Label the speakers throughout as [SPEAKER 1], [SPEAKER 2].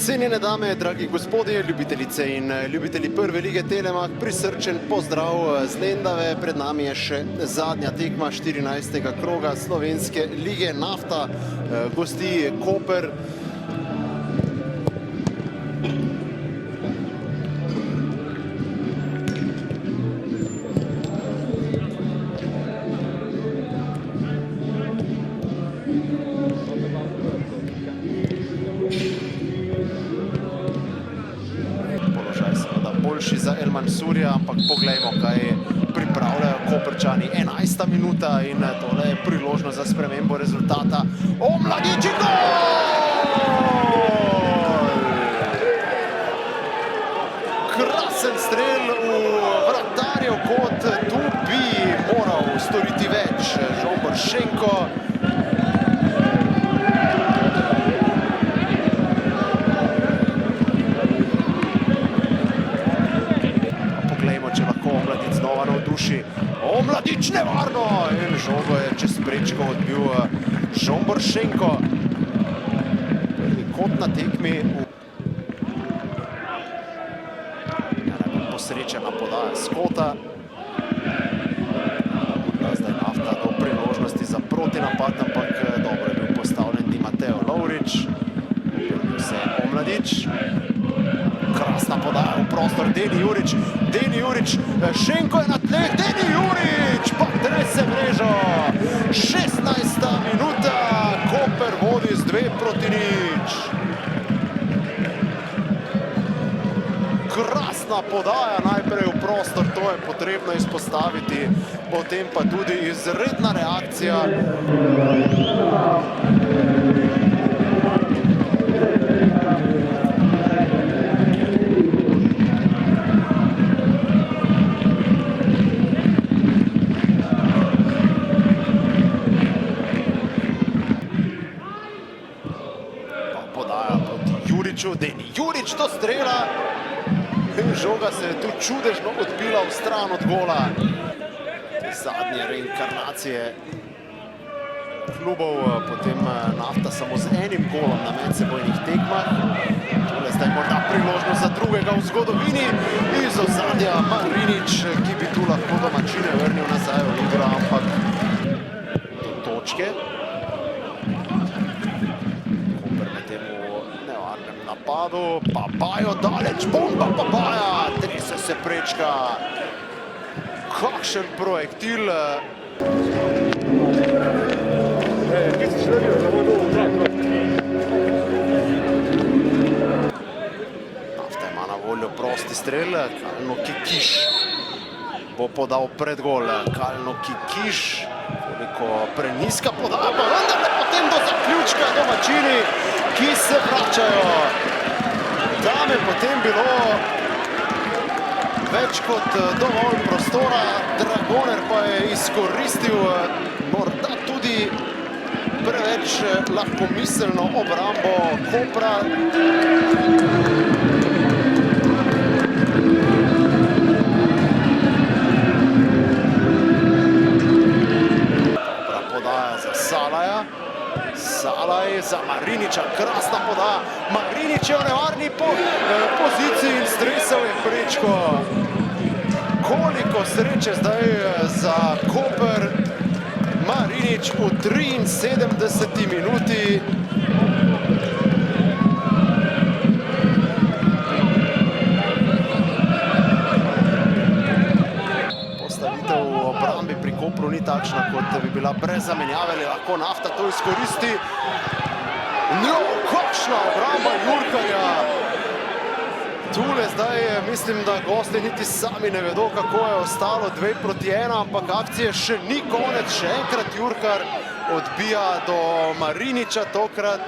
[SPEAKER 1] Cenjene dame, dragi gospodje, ljubitelice in ljubitelji prve lige Telemark, prisrčen pozdrav z Lendave. Pred nami je še zadnja tekma 14. kroga slovenske lige. Nafta gosti Koper. Boljši za El Mansurja, ampak poglejmo, kaj pripravljajo Koprčani. 11. minuta in tole je priložnost za spremembo rezultata. Omladič in gol! Krasen strel v vratarjev kot, tu bi moral storiti več Žomboršenko. Omladič nevarno in žogo je čez prečko odbil Žomboršenko. Prvi kot na tekmi. Posrečena podaja Skota. Zdaj Nafta do priložnosti za protinapad, ampak dobro je bil postavljen Mateo Lovrič. Vse Omladič. Krasna podaja v prostor, Deni Jurič, Šenko je na tleh, Deni Jurič, pa trese mrežo. 16. minuta, Koper vodi z 2-0. Krasna podaja najprej v prostor, to je potrebno izpostaviti, potem pa tudi izredna reakcija. Deni Jurič do strela in žoga se je tu čudežno odbila v stran od gola. Zadnje reinkarnacije klubov, potem Nafta samo z enim golom na medsebojnih tekmah. Tole zdaj morda priložnost za drugega v zgodovini iz ozadja Marinič, ki bi tu lahko domačine vrnil nazaj v igro, ampak do točke. Napadu, Papajo daleč, bomba Papaja, trese se prečka. Kakšen projektil. Nafta ima na voljo prosti strel, Kalno Kikiš bo podal predgol. Kalno Kikiš, koliko preniska podaja, pa vendarle potem do zaključka domačini, ki se vračajo. Tam je potem bilo več kot dovolj prostora, Dragoner pa je izkoristil morda tudi preveč lahkomiselno obrambo Kopra. Dobra podaja za Salaja. Salaj za Mariniča, krasna podaja. Marinič je v nevarni poziciji in stresel je prečko. Koliko sreče zdaj za Koper. Marinič v 73. minuti. Postavitev v obrambi pri Kopru ni takšna, kot bi bila brez zamenjave, ali lahko Nafta to izkoristi. No, kakšna obramba Jurkarja. Tule zdaj mislim, da gosti niti sami ne vedo, kako je ostalo 2-1, ampak akcije še ni konec. Še enkrat Jurkar odbija do Mariniča tokrat.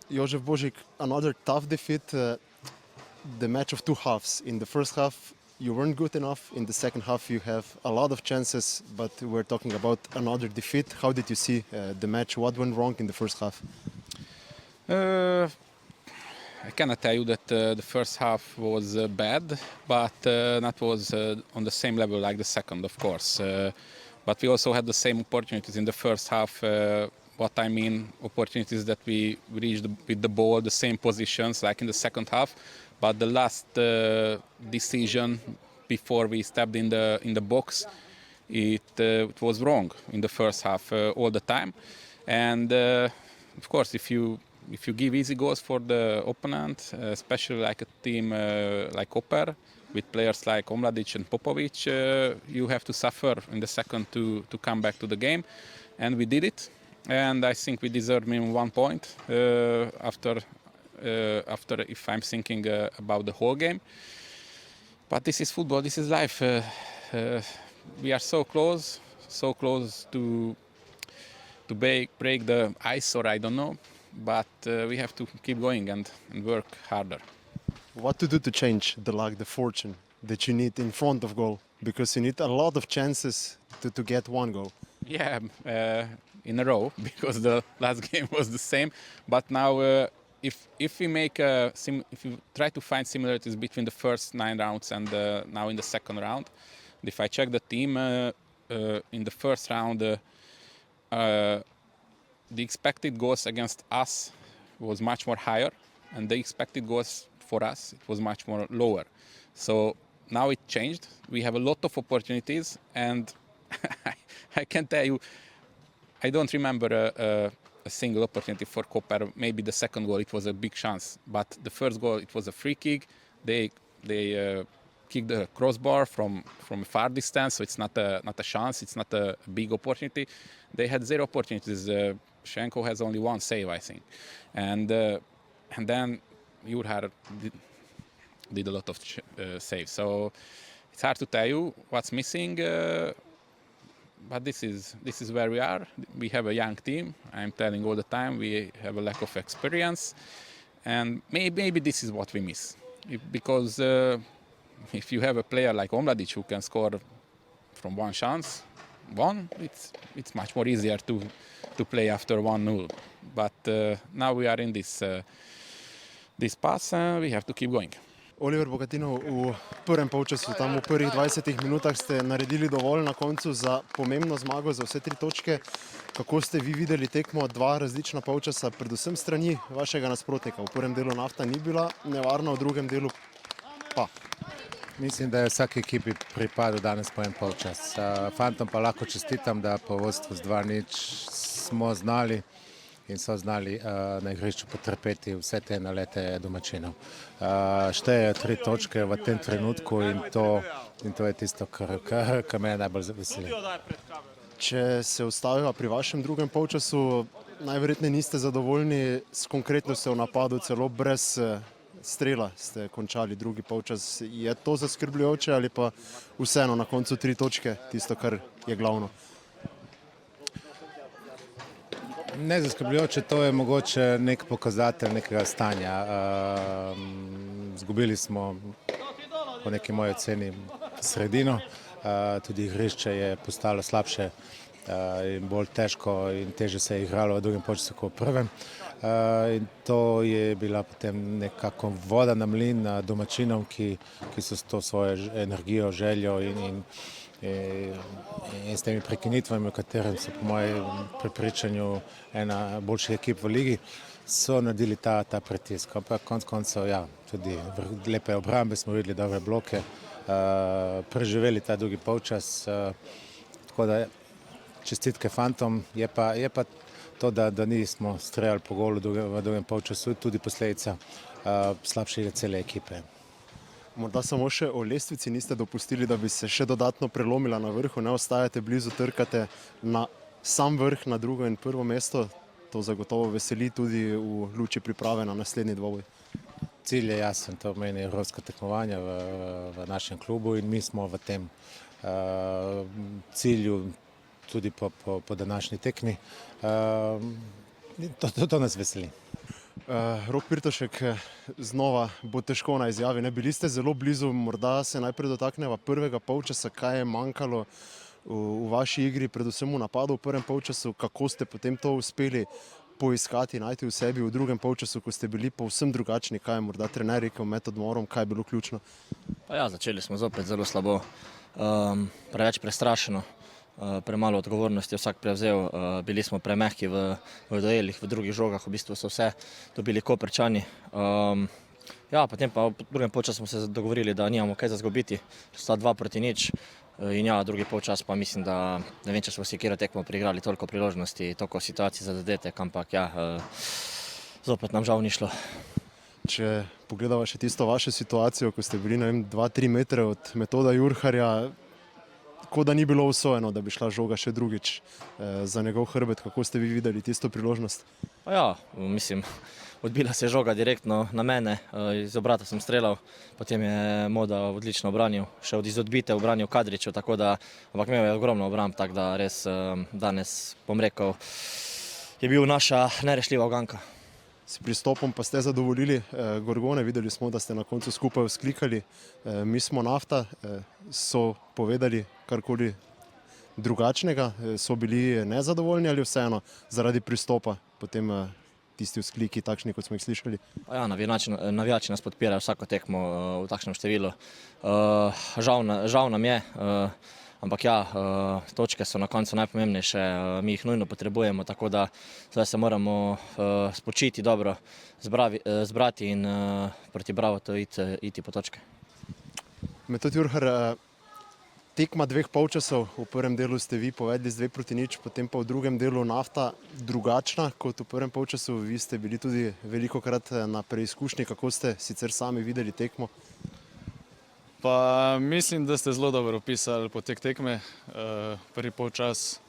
[SPEAKER 1] Jožef Božik, another tough defeat, the match of two halves. In the first half, you weren't good enough. In the second half, you have a lot of chances, but we're talking about another defeat. How did you see the match? What went wrong in the first half?
[SPEAKER 2] I cannot tell you that the first half was bad, but that was on the same level like the second, of course. But we also had the same opportunities in the first half. What I mean, opportunities that we reached with the ball, the same positions like in the second half. But the last decision before we stepped in the box, it was wrong in the first half all the time. And of course, if you give easy goals for the opponent, especially like a team like Koper, with players like Omladic and Popovic, you have to suffer in the second to come back to the game. And we did it. And I think we deserve minimum 1 point after if I'm thinking about the whole game. But this is football, this is life. We are so close to break the ice, or I don't know, but we have to keep going and work harder.
[SPEAKER 1] What to do to change the fortune that you need in front of goal? Because you need a lot of chances to get one goal.
[SPEAKER 2] Yeah, in a row, because the last game was the same. But now, if we make if you try to find similarities between the first 9 rounds and now in the second round, if I check the team in the first round, the expected goals against us was much more higher, and the expected goals for us it was much more lower. So now it changed. We have a lot of opportunities, and I can tell you, I don't remember a single opportunity for Koper. Maybe the second goal, it was a big chance, but the first goal, it was a free kick. They kicked the crossbar from a far distance, so it's not a chance. It's not a big opportunity. They had 0 opportunities. Shenko has only 1 save, I think, and then Jurhar did a lot of saves. So it's hard to tell you what's missing. But this is where we are. We have a young team. I'm telling all the time we have a lack of experience, and maybe this is what we miss. Because if you have a player like Omladic who can score from 1 chance, it's much more easier to play after 1-0. But now we are in this pass, we have to keep going.
[SPEAKER 1] Oliver Bogatinov, v prvem polčasu, tam v prvih 20 minutah ste naredili dovolj na koncu za pomembno zmago, za vse 3 točke. Kako ste vi videli tekmo, 2 različna polčasa, predvsem strani vašega nasprotnika? V prvem delu Nafta ni bila nevarna, v drugem delu pa.
[SPEAKER 3] Mislim, da je vsaki ekipi pripadal danes po en polčas. Fantom pa lahko čestitam, da po vodstvu z 2-0 smo znali in so znali na igrišču potrpeti vse te nalete domačinov. Štejejo 3 točke v tem trenutku in to je tisto, kar me najbolj veseli.
[SPEAKER 1] Če se ustaviva pri vašem drugem polčasu, najverjetneje niste zadovoljni s konkretnostjo v napadu, celo brez strela ste končali drugi polčas. Je to zaskrbljujoče ali pa vseeno na koncu 3 točke, tisto, kar je glavno?
[SPEAKER 3] Ne zaskrbljujoče, to je mogoče nek pokazatelj nekega stanja. Zgubili smo po neki moji oceni sredino, tudi igrišče je postalo slabše in bolj težko in teže se je igralo v drugem polčasu kot v prvem. In to je bila potem nekako voda na mlin domačinom, ki so s to svojo energijo, željo in s temi prekinitvami, v katerem so po mojem prepričanju ena boljših ekip v ligi, so naredili ta pritisk. Ampak konec koncev, ja, tudi lepe obrambe smo videli, dobre bloke, preživeli ta drugi polčas. Tako da čestitke fantom, je pa to, da nismo streljali po golu v drugem polčasu, tudi posledica slabšega cele ekipe.
[SPEAKER 1] Morda samo še o lestvici niste dopustili, da bi se še dodatno prelomila na vrhu, ne ostajate blizu, trkate na sam vrh, na drugo in prvo mesto. To zagotovo veseli tudi v luči priprave na naslednji dvoboj.
[SPEAKER 3] Cilj je jasen, to pomeni evropska tekmovanja v našem klubu in mi smo v tem cilju tudi po današnji tekmi. To nas veseli.
[SPEAKER 1] Rok Pirtošek, znova bo težko na izjavi. Bili ste zelo blizu, morda se najprej dotakneva prvega polčasa, kaj je manjkalo v vaši igri, predvsem v napadu v prvem polčasu, kako ste potem to uspeli poiskati, najti v sebi v drugem polčasu, ko ste bili povsem drugačni? Kaj je morda trener rekel med odmorom, kaj je bilo ključno?
[SPEAKER 4] Pa ja, začeli smo zopet zelo slabo, preveč prestrašeno, premalo odgovornosti je vsak prevzel, bili smo premehki v duelih, v drugih žogah, v bistvu so vse dobili Koprčani. Ja, potem pa v drugem polčasu smo se dogovorili, da nimamo kaj za izgubiti, sta 2-0 in ja, drugi polčas pa mislim, da ne vem, če smo si katero tekmo priigrali toliko priložnosti, toliko situacij za zadetek, ampak ja, zopet nam žal ni šlo.
[SPEAKER 1] Če pogledava še tisto vašo situacijo, ko ste bili 2-3 metre od Metoda Jurharja, kot da ni bilo usojeno, da bi šla žoga še drugič za njegov hrbet. Kako ste vi videli tisto priložnost?
[SPEAKER 4] Pa ja, mislim, odbila se je žoga direktno na mene, iz obrata sem streljal, potem je Moda odlično obranil, še iz odbite obranil Kadriću, tako da, ampak imel je ogromno obramb, tako da res danes, bom rekel, je bil naša nerešljiva uganka.
[SPEAKER 1] S pristopom pa ste zadovoljili Gorgone, videli smo, da ste na koncu skupaj vzklikali mi smo nafta, so povedali karkoli drugačnega, so bili nezadovoljni ali vseeno zaradi pristopa potem tisti vzkliki takšni, kot smo jih slišali?
[SPEAKER 4] Pa ja, navijači nas podpirajo vsako tekmo v takšnem številu. Žal nam je, ampak ja, točke so na koncu najpomembnejše, mi jih nujno potrebujemo, tako da zdaj se moramo spočiti dobro, zbrati in proti Bravotu iti po točke.
[SPEAKER 1] Metod Jurhar, tekma 2 polčasov, v prvem delu ste vi povedli z 2-0, potem pa v drugem delu Nafta drugačna kot v prvem polčasu. Vi ste bili tudi velikokrat na preizkušnji, kako ste sicer sami videli tekmo?
[SPEAKER 5] Pa mislim, da ste zelo dobro opisali potek tekme. Prvi polčas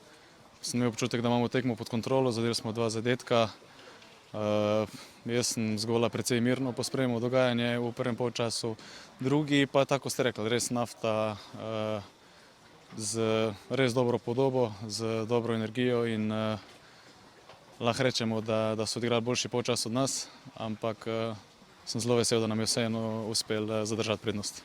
[SPEAKER 5] sem imel občutek, da imamo tekmo pod kontrolo, zadeli smo 2 zadetka. Jaz sem z gola precej mirno pospremil dogajanje v prvem polčasu. Drugi pa, tako ste rekli, res Nafta z res dobro podobo, z dobro energijo in lahko rečemo, da so odigrali boljši polčas od nas, ampak sem zelo vesel, da nam je vseeno uspel zadržati prednost.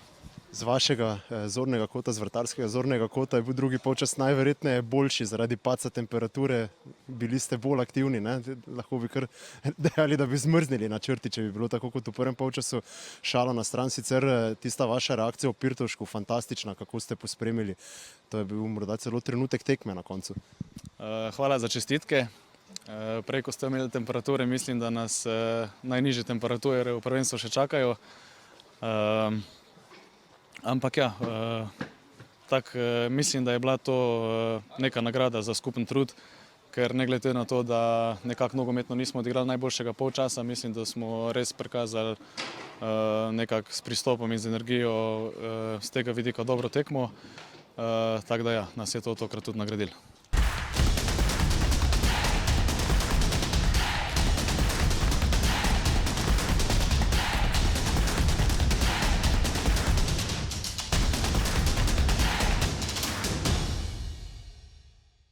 [SPEAKER 1] Z vašega zornega kota, z vrtarskega zornega kota je bil drugi polčas najverjetneje boljši zaradi padca temperature. Bili ste bolj aktivni, ne? Lahko bi kar dejali, da bi zmrznili na črti, če bi bilo tako kot v prvem polčasu. Šalo na stran, sicer tista vaša reakcija v Pirtovšku fantastična, kako ste pospremili. To je bil morda celo trenutek tekme na koncu.
[SPEAKER 5] Hvala za čestitke. Prej, ko ste imeli temperature, mislim, da nas najnižje temperature v prvenstvu še čakajo. Ampak ja, mislim, da je bila to neka nagrada za skupen trud, ker ne glede na to, da nekako nogometno nismo odigrali najboljšega polčasa, mislim, da smo res prikazali nekako s pristopom in z energijo z tega vidika dobro tekmo, tako da ja, nas je to tokrat tudi nagradilo.